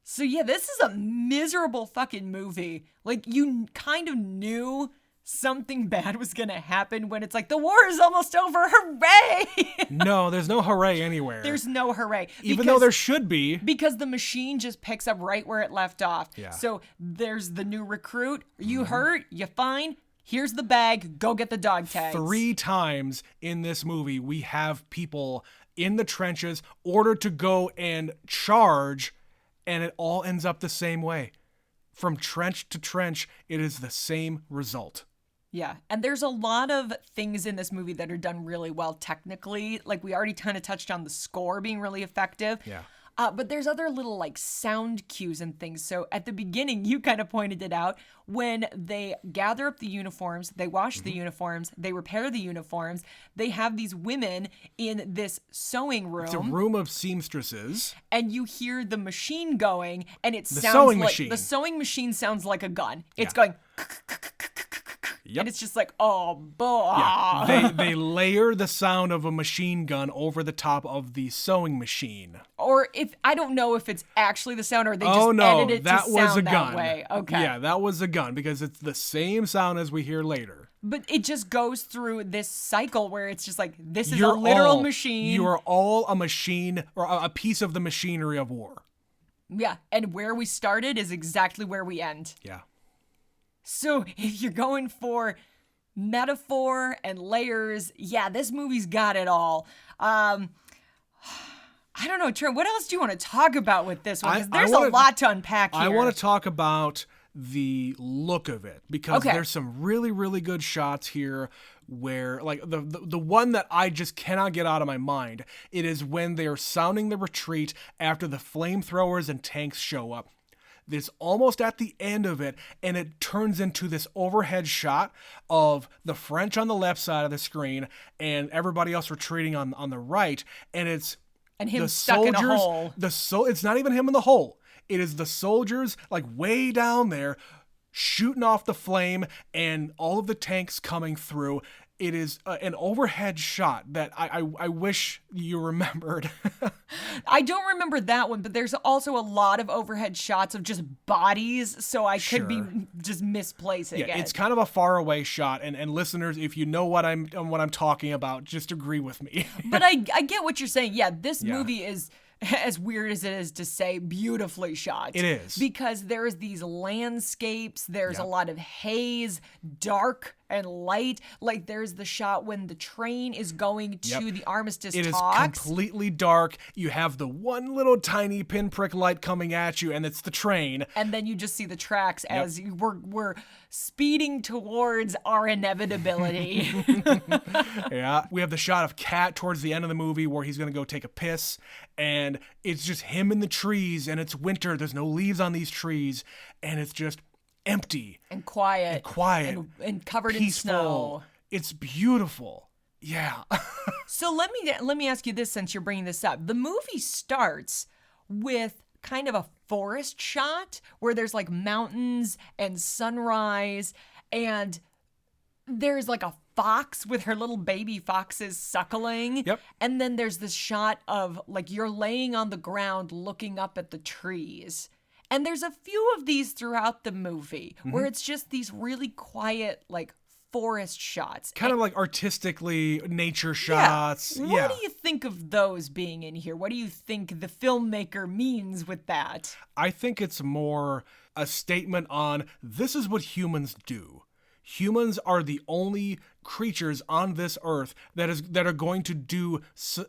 So yeah, this is a miserable fucking movie. Like, you kind of knew something bad was gonna happen when it's like, the war is almost over, hooray! No, there's no hooray anywhere. There's no hooray. Even though there should be. Because the machine just picks up right where it left off. Yeah. So there's the new recruit. You hurt? You fine? Here's the bag. Go get the dog tags. 3 times in this movie, we have people in the trenches ordered to go and charge, and it all ends up the same way. From trench to trench, it is the same result. Yeah, and there's a lot of things in this movie that are done really well technically. Like, we already kind of touched on the score being really effective. Yeah. But there's other little, like, sound cues and things. So at the beginning, you kind of pointed it out. When they gather up the uniforms, they wash the uniforms, they repair the uniforms, they have these women in this sewing room. It's a room of seamstresses. And you hear the machine going, and it sounds sewing like... machine. The sewing machine sounds like a gun. It's going... Yep. And it's just like, oh, boy. Yeah. They layer the sound of a machine gun over the top of the sewing machine. Or if I don't know if it's actually the sound or they just edited it to sound that way. Okay. Yeah, that was a gun because it's the same sound as we hear later. But it just goes through this cycle where it's just like, this is a literal machine. You are all a machine or a piece of the machinery of war. Yeah, and where we started is exactly where we end. Yeah. So if you're going for metaphor and layers, yeah, this movie's got it all. I don't know, Trent, what else do you want to talk about with this one? Because there's a lot to unpack here. I want to talk about the look of it because there's some really, really good shots here where, like, the one that I just cannot get out of my mind, it is when they're sounding the retreat after the flamethrowers and tanks show up. It's almost at the end of it, and it turns into this overhead shot of the French on the left side of the screen and everybody else retreating on the right, and it's and him stuck in a hole. It's not even him in the hole. It is the soldiers like way down there shooting off the flame and all of the tanks coming through. It is an overhead shot that I wish you remembered. I don't remember that one, but there's also a lot of overhead shots of just bodies, so I could be just misplacing it. Yeah, it's kind of a far away shot, and listeners, if you know what I'm talking about, just agree with me. But I get what you're saying. Yeah, this movie is, as weird as it is to say, beautifully shot. It is. Because there's these landscapes, there's a lot of haze, dark and light. Like there's the shot when the train is going to the armistice talks. It is completely dark. You have the one little tiny pinprick light coming at you, and it's the train. And then you just see the tracks as we're speeding towards our inevitability. Yeah. We have the shot of Cat towards the end of the movie where he's going to go take a piss, and it's just him in the trees, and it's winter. There's no leaves on these trees, and it's just empty and quiet and covered peaceful. In snow. It's beautiful. Yeah. So let me ask you this, since you're bringing this up. The movie starts with kind of a forest shot where there's like mountains and sunrise, and there's like a fox with her little baby foxes suckling. Yep. And then there's this shot of like you're laying on the ground looking up at the trees. And there's a few of these throughout the movie where it's just these really quiet, like, forest shots. Kind of like artistically nature shots. Yeah. What do you think of those being in here? What do you think the filmmaker means with that? I think it's more a statement on this is what humans do. Humans are the only creatures on this earth that are going to do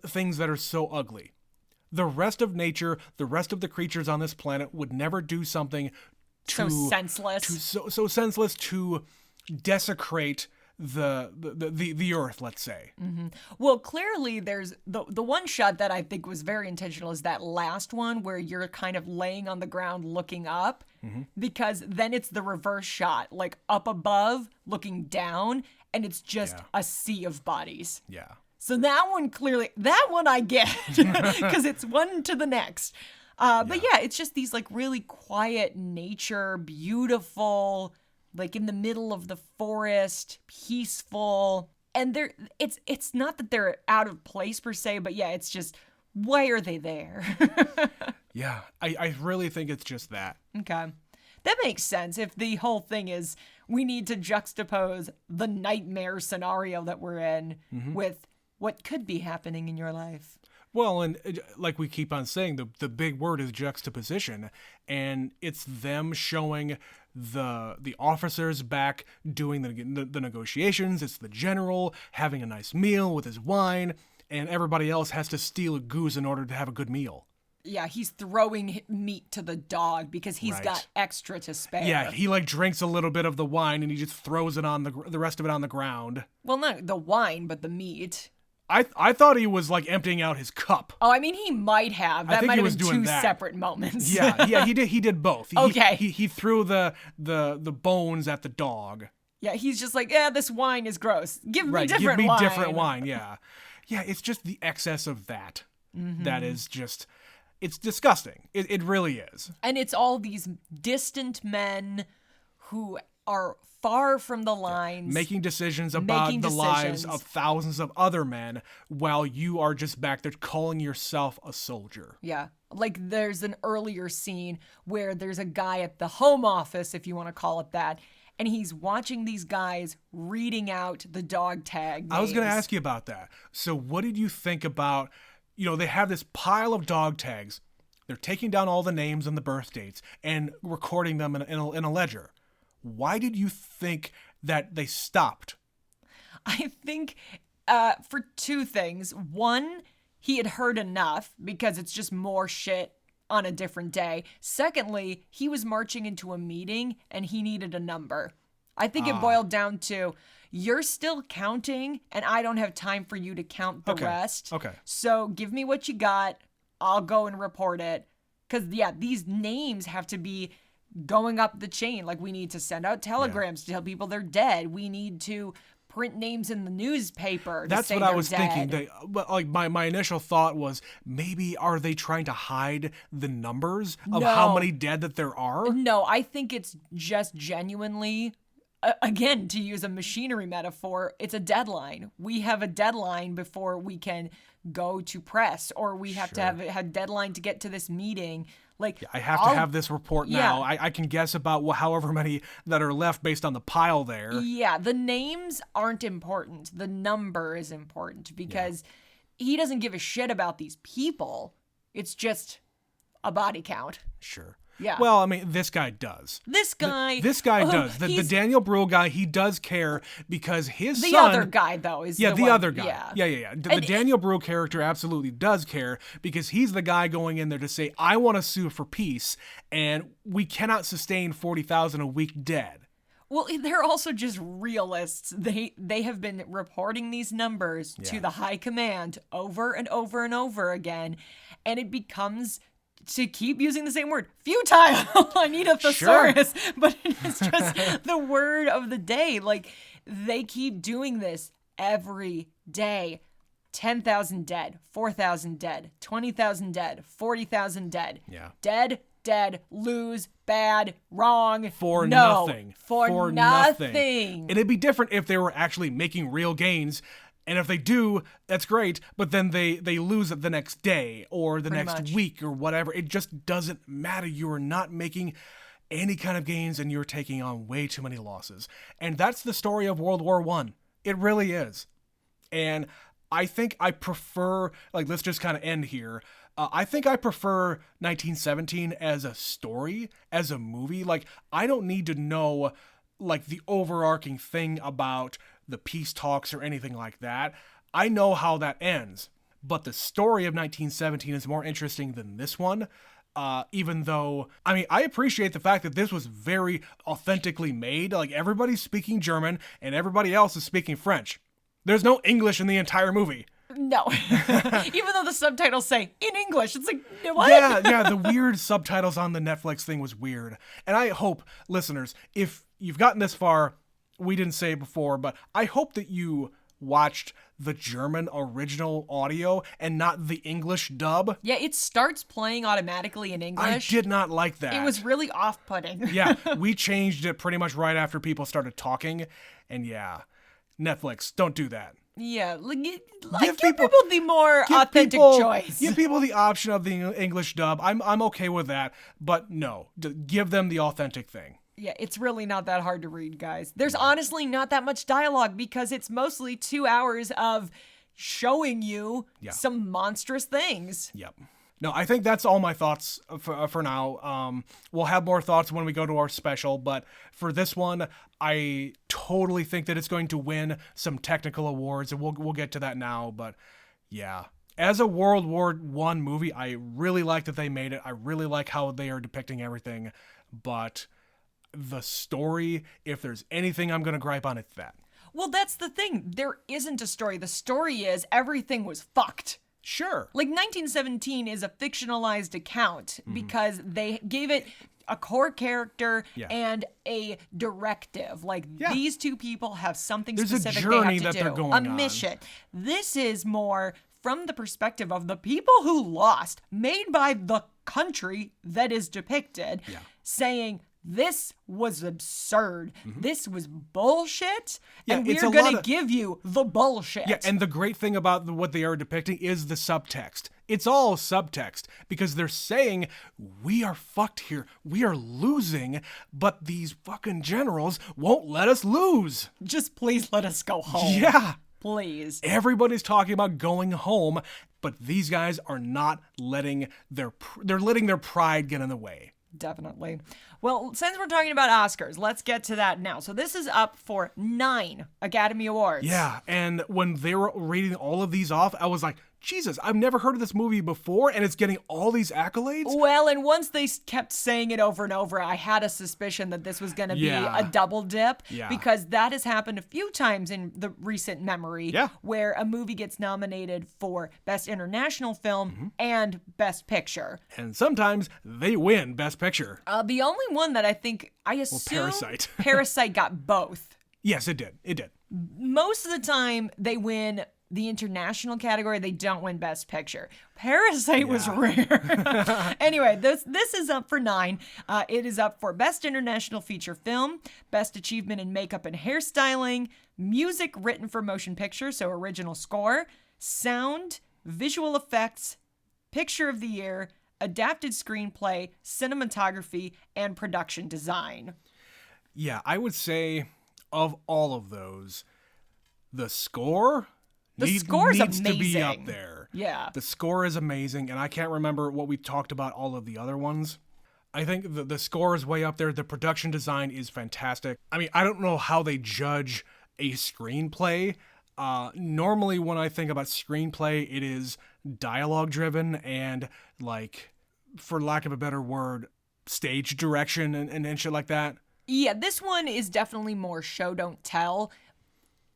things that are so ugly. The rest of nature, the rest of the creatures on this planet would never do something so senseless. So senseless to desecrate the earth, let's say. Mm-hmm. Well, clearly there's the one shot that I think was very intentional is that last one where you're kind of laying on the ground looking up, because then it's the reverse shot, like up above looking down, and it's just a sea of bodies. Yeah. So that one I get, because it's one to the next. But it's just these like really quiet nature, beautiful, like in the middle of the forest, peaceful. And it's not that they're out of place per se, but it's just, why are they there? Yeah, I really think it's just that. Okay. That makes sense. If the whole thing is we need to juxtapose the nightmare scenario that we're in with what could be happening in your life. Well, and like we keep on saying, the big word is juxtaposition, and it's them showing the officers back doing the negotiations. It's the general having a nice meal with his wine, and everybody else has to steal a goose in order to have a good meal. Yeah, he's throwing meat to the dog because he's got extra to spare. Yeah, he like drinks a little bit of the wine and he just throws it on the rest of it on the ground. Well, not the wine, but the meat. I thought he was like emptying out his cup. Oh, I mean, he might have. That might have been two separate moments. Yeah, he did both. Okay. He threw the bones at the dog. Yeah, he's just like, this wine is gross. Give me different wine. Yeah, it's just the excess of that. That is just, it's disgusting. It really is. And it's all these distant men who are far from the lines. Making decisions about the lives of thousands of other men while you are just back there calling yourself a soldier. Yeah. Like there's an earlier scene where there's a guy at the home office, if you want to call it that, and he's watching these guys reading out the dog tag names. I was going to ask you about that. So what did you think about, they have this pile of dog tags. They're taking down all the names and the birth dates and recording them in a ledger. Why did you think that they stopped? I think for two things. One, he had heard enough because it's just more shit on a different day. Secondly, he was marching into a meeting and he needed a number. I think it boiled down to, you're still counting and I don't have time for you to count the rest. Okay. So give me what you got. I'll go and report it. Because, these names have to be going up the chain. Like, we need to send out telegrams to tell people they're dead. We need to print names in the newspaper. That's to say what I they're was dead. thinking. But like my initial thought was, maybe are they trying to hide the numbers of how No. many dead that there are? No, I think it's just genuinely, again, to use a machinery metaphor, it's a deadline. We have a deadline before we can go to press, or we have to have a deadline to get to this meeting. Like, I have to have this report now. Yeah. I can guess about however many that are left based on the pile there. Yeah, the names aren't important. The number is important because he doesn't give a shit about these people. It's just a body count. Sure. Yeah. Well, I mean, this guy does. This guy. This guy does. The he's- Daniel Brühl guy, he does care because his The son... other guy, though, is Yeah, the the one- other guy. Yeah. The Daniel Brühl character absolutely does care because he's the guy going in there to say, I want to sue for peace, and we cannot sustain 40,000 a week dead. Well, they're also just realists. They have been reporting these numbers to the high command over and over and over again, and it becomes, to keep using the same word, futile. I need a thesaurus, but it is just the word of the day. Like, they keep doing this every day. 10,000 dead, 4,000 dead, 20,000 dead, 40,000 dead. Yeah. Dead, lose, bad, wrong. For no, nothing. For nothing. And it'd be different if they were actually making real gains. And if they do, that's great. But then they lose it the next day or the Pretty next much. week or whatever. It just doesn't matter. You are not making any kind of gains and you're taking on way too many losses. And that's the story of World War I. It really is. And I think I prefer, like, let's just kind of end here. I think I prefer 1917 as a story, as a movie. Like, I don't need to know, like, the overarching thing about the peace talks or anything like that. I know how that ends. But the story of 1917 is more interesting than this one. Even though, I mean, I appreciate the fact that this was very authentically made. Like, everybody's speaking German and everybody else is speaking French. There's no English in the entire movie. No. Even though the subtitles say in English, it's like, what? Yeah, the weird subtitles on the Netflix thing was weird. And I hope, listeners, if you've gotten this far, we didn't say it before, but I hope that you watched the German original audio and not the English dub. Yeah, it starts playing automatically in I English. did not like that. It was really off-putting. Yeah, we changed it pretty much right after people started talking. And yeah, Netflix, don't do that. Yeah, give people- people the more Give authentic people- choice. Give people the option of the English dub. I'm okay with that, but no, give them the authentic thing. Yeah, it's really not that hard to read, guys. There's honestly not that much dialogue because it's mostly 2 hours of showing you some monstrous things. Yep. No, I think that's all my thoughts for now. We'll have more thoughts when we go to our special, but for this one, I totally think that it's going to win some technical awards, and we'll get to that now. But yeah, as a World War I movie, I really like that they made it. I really like how they are depicting everything, but the story, if there's anything I'm going to gripe on, it's that. Well, that's the thing. There isn't a story. The story is everything was fucked. Sure. Like, 1917 is a fictionalized account because they gave it a core character and a directive. Like, these two people have something There's a specific journey they have to that do. they're going a on. mission. This is more from the perspective of the people who lost, made by the country that is depicted, saying, this was absurd. This was bullshit. And it's we're a going lot to of- give you the bullshit. Yeah, and the great thing about what they are depicting is the subtext. It's all subtext because they're saying, we are fucked here. We are losing, but these fucking generals won't let us lose. Just please let us go home. Yeah. Please. Everybody's talking about going home, but these guys are not letting they're letting their pride get in the way. Definitely. Well, since we're talking about Oscars, let's get to that now. So this is up for 9 Academy Awards. Yeah, and when they were reading all of these off, I was like, Jesus, I've never heard of this movie before, and it's getting all these accolades? Well, and once they kept saying it over and over, I had a suspicion that this was going to be a double dip, because that has happened a few times in the recent memory, where a movie gets nominated for Best International Film and Best Picture. And sometimes they win Best Picture. The only one that I assume Parasite. Parasite got both. Yes, it did. It did. Most of the time, they win the international category. They don't win Best Picture. Parasite was rare. Anyway, this is up for 9. It is up for Best International Feature Film, Best Achievement in Makeup and Hairstyling, Music Written for Motion Picture, so original score, Sound, Visual Effects, Picture of the Year, Adapted Screenplay, Cinematography, and Production Design. Yeah, I would say of all of those, the score needs amazing. to be up there. Yeah. The score is amazing, and I can't remember what we talked about all of the other ones. I think the score is way up there. The production design is fantastic. I mean, I don't know how they judge a screenplay. Normally when I think about screenplay, it is dialogue driven and, like, for lack of a better word, stage direction and shit like that. Yeah, this one is definitely more show don't tell.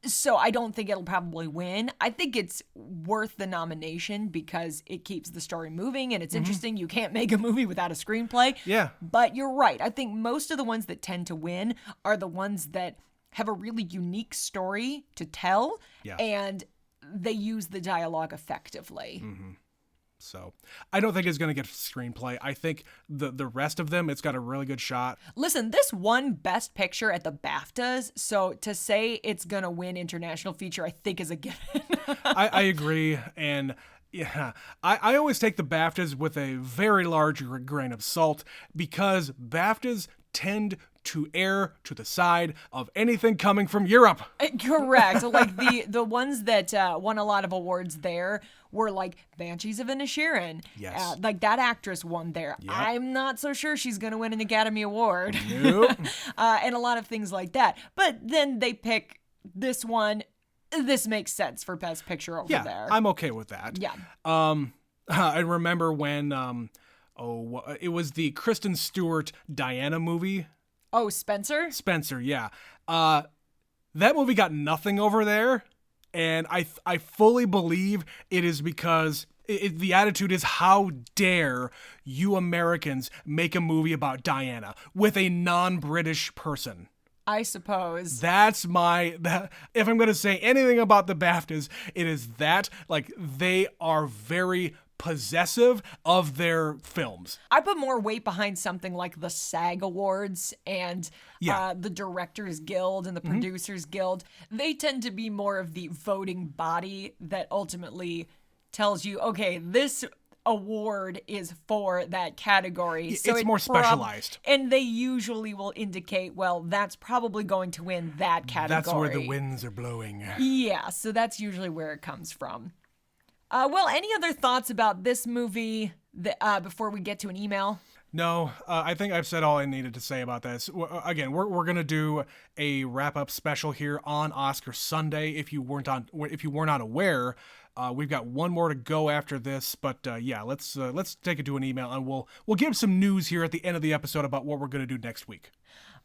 So I don't think it'll probably win. I think it's worth the nomination because it keeps the story moving and it's interesting. You can't make a movie without a screenplay. Yeah. But you're right. I think most of the ones that tend to win are the ones that have a really unique story to tell and they use the dialogue effectively. So I don't think it's going to get screenplay. I think the rest of them, it's got a really good shot. Listen, this won Best Picture at the BAFTAs, so to say it's going to win International Feature, I think is a given. I agree, and yeah, I always take the BAFTAs with a very large grain of salt because BAFTAs tend to err to the side of anything coming from Europe. Correct. Like the ones that won a lot of awards there were like Banshees of Inisherin. Yes. Like that actress won there. Yep. I'm not so sure she's going to win an Academy Award. Nope. And a lot of things like that. But then they pick this one. This makes sense for Best Picture over there. Yeah, I'm okay with that. Yeah. I remember when it was the Kristen Stewart Diana movie. Oh, Spencer? Spencer, yeah. That movie got nothing over there, and I fully believe it is because the attitude is, how dare you Americans make a movie about Diana with a non-British person? I suppose. That's if I'm going to say anything about the BAFTAs, it is that, like, they are very possessive of their films. I put more weight behind something like the SAG Awards and the Directors Guild and the Producers Guild. They tend to be more of the voting body that ultimately tells you, okay, this award is for that category. So it's more specialized. And they usually will indicate, well, that's probably going to win that category. That's where the winds are blowing. Yeah, so that's usually where it comes from. Well, any other thoughts about this movie before we get to an email? No, I think I've said all I needed to say about this. Again, we're gonna do a wrap-up special here on Oscar Sunday. If you were not aware, we've got one more to go after this. But yeah, let's take it to an email, and we'll give some news here at the end of the episode about what we're gonna do next week.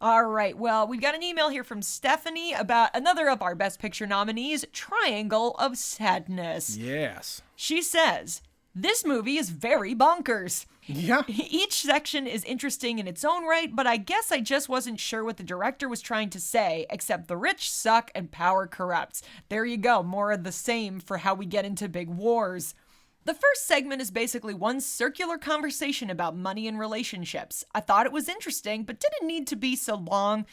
All right. Well, we've got an email here from Stephanie about another of our Best Picture nominees, Triangle of Sadness. Yes. She says, this movie is very bonkers. Yeah. Each section is interesting in its own right, but I guess I just wasn't sure what the director was trying to say, except the rich suck and power corrupts. There you go. More of the same for how we get into big wars. The first segment is basically one circular conversation about money and relationships. I thought it was interesting, but didn't need to be so long.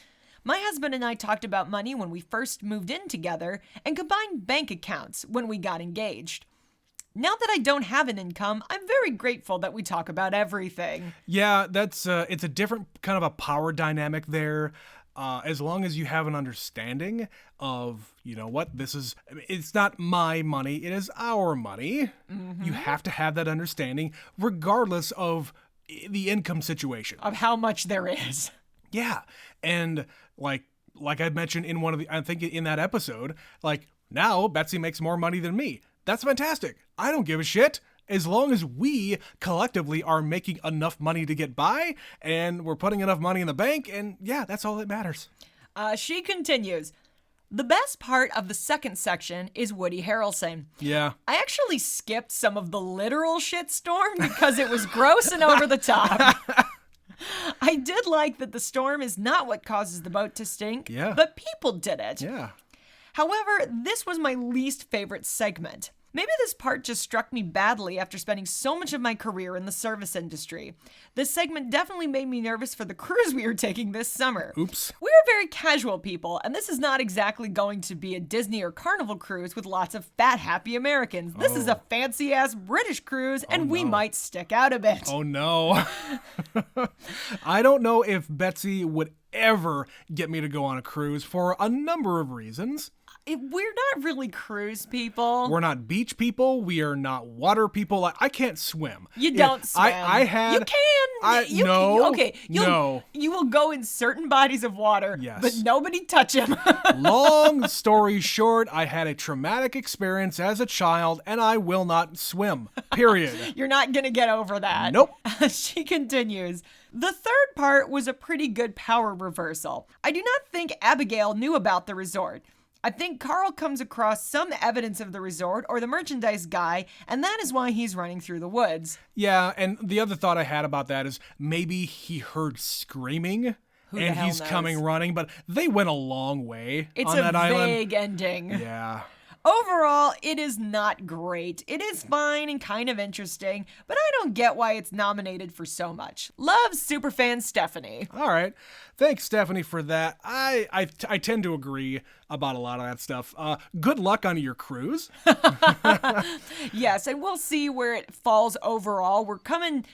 My husband and I talked about money when we first moved in together and combined bank accounts when we got engaged. Now that I don't have an income, I'm very grateful that we talk about everything. Yeah, that's it's a different kind of a power dynamic there. As long as you have an understanding of, you know what, it's not my money, it is our money. Mm-hmm. You have to have that understanding regardless of the income situation. Of how much there is. Yeah. And like I mentioned in I think in that episode, like, now Betsy makes more money than me. That's fantastic. I don't give a shit. As long as we collectively are making enough money to get by and we're putting enough money in the bank, and yeah, that's all that matters. She continues. The best part of the second section is Woody Harrelson. Yeah. I actually skipped some of the literal shitstorm because it was gross and over the top. I did like that the storm is not what causes the boat to stink, but people did it. Yeah. However, this was my least favorite segment. Maybe this part just struck me badly after spending so much of my career in the service industry. This segment definitely made me nervous for the cruise we were taking this summer. Oops. We're very casual people, and this is not exactly going to be a Disney or Carnival cruise with lots of fat, happy Americans. This is a fancy-ass British cruise, and we might stick out a bit. Oh, no. I don't know if Betsy would ever get me to go on a cruise for a number of reasons. We're not really cruise people. We're not beach people. We are not water people. I can't swim. You don't swim. I had. You can. You will go in certain bodies of water, but nobody touch them. Long story short, I had a traumatic experience as a child, and I will not swim. Period. You're not going to get over that. Nope. She continues. The third part was a pretty good power reversal. I do not think Abigail knew about the resort. I think Carl comes across some evidence of the resort or the merchandise guy, and that is why he's running through the woods. Yeah, and the other thought I had about that is maybe he heard screaming and he's coming running, but they went a long way on that island. It's a vague ending. Yeah. Overall, it is not great. It is fine and kind of interesting, but I don't get why it's nominated for so much. Love superfan Stephanie. All right. Thanks, Stephanie, for that. I tend to agree about a lot of that stuff. Good luck on your cruise. Yes, and we'll see where it falls overall. We're coming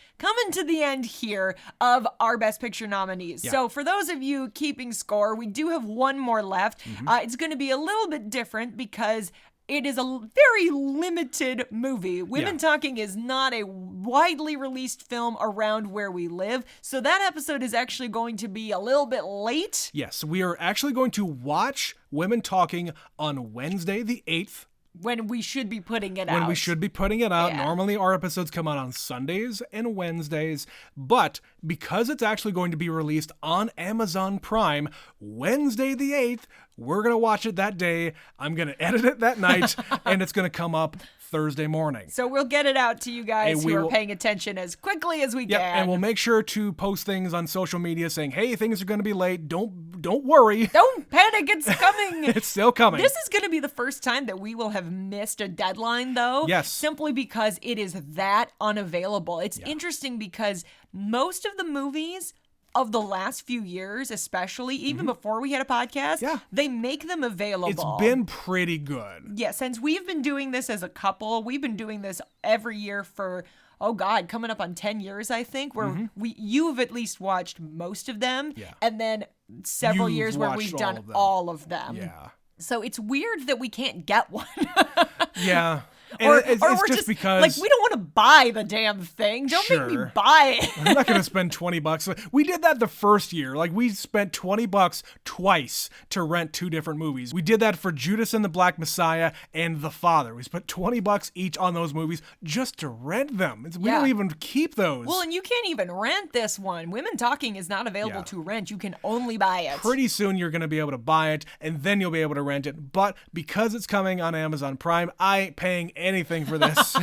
to the end here of our Best Picture nominees. Yeah. So for those of you keeping score, we do have one more left. It's going to be a little bit different because it is a very limited movie. Women Talking is not a widely released film around where we live, so that episode is actually going to be a little bit late. Yes, we are actually going to watch Women Talking on Wednesday the 8th. When we should be putting it out. Yeah. Normally our episodes come out on Sundays and Wednesdays, but because it's actually going to be released on Amazon Prime Wednesday the 8th, we're going to watch it that day. I'm going to edit it that night, and it's going to come up Thursday morning. So we'll get it out to you guys who are paying attention as quickly as we can. And we'll make sure to post things on social media saying, hey, things are going to be late. Don't worry. Don't panic. It's coming. It's still coming. This is going to be the first time that we will have missed a deadline, though. Yes. Simply because it is that unavailable. It's interesting because most of the movies of the last few years, especially, even before we had a podcast, they make them available. It's been pretty good. Yeah, since we've been doing this as a couple, we've been doing this every year for, coming up on 10 years, I think, where you've at least watched most of them, and then several years where we've done all of them. Yeah. So it's weird that we can't get one. Yeah. Or it's we're just because, like, we don't want to buy the damn thing. Don't make me buy it. I'm not going to spend $20. We did that the first year. Like, we spent $20 twice to rent two different movies. We did that for Judas and the Black Messiah and The Father. We spent $20 each on those movies just to rent them. We don't even keep those. Well, and you can't even rent this one. Women Talking is not available to rent. You can only buy it. Pretty soon you're going to be able to buy it, and then you'll be able to rent it. But because it's coming on Amazon Prime, I ain't paying anything for this.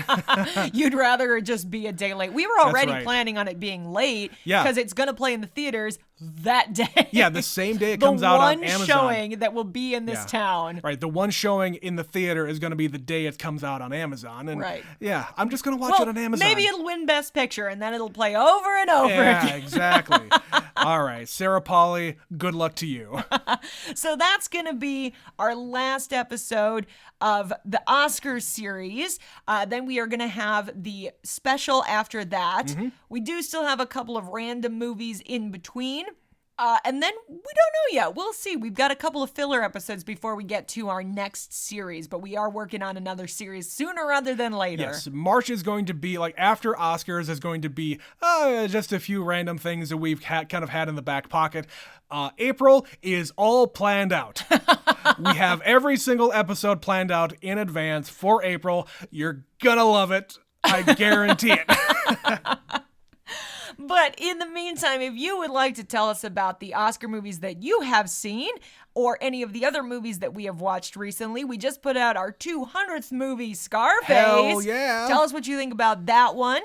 You'd rather it just be a day late. We were already planning on it being late because it's going to play in the theaters that day. Yeah, the same day it comes out on Amazon. The one showing that will be in this town. Right, the one showing in the theater is going to be the day it comes out on Amazon. And yeah, I'm just going to watch it on Amazon. Maybe it'll win Best Picture, and then it'll play over and over again. Yeah, exactly. All right, Sarah Polly, good luck to you. So that's going to be our last episode of the Oscars series. Then we are going to have the special after that. We do still have a couple of random movies in between. And then we don't know yet. We'll see. We've got a couple of filler episodes before we get to our next series, but we are working on another series sooner rather than later. Yes, March is going to be, like, after Oscars is going to be just a few random things that we've kind of had in the back pocket. April is all planned out. We have every single episode planned out in advance for April. You're gonna love it. I guarantee it. But in the meantime, if you would like to tell us about the Oscar movies that you have seen or any of the other movies that we have watched recently, we just put out our 200th movie, Scarface. Hell yeah. Tell us what you think about that one.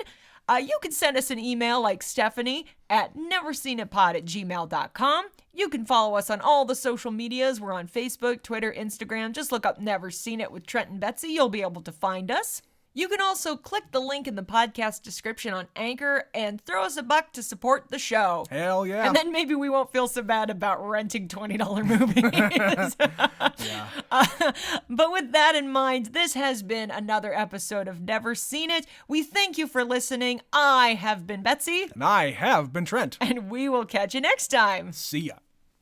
You can send us an email like Stephanie at neverseenitpod@gmail.com. You can follow us on all the social medias. We're on Facebook, Twitter, Instagram. Just look up Never Seen It with Trent and Betsy. You'll be able to find us. You can also click the link in the podcast description on Anchor and throw us a buck to support the show. Hell yeah. And then maybe we won't feel so bad about renting $20 movies. Yeah. But with that in mind, this has been another episode of Never Seen It. We thank you for listening. I have been Betsy. And I have been Trent. And we will catch you next time. See ya.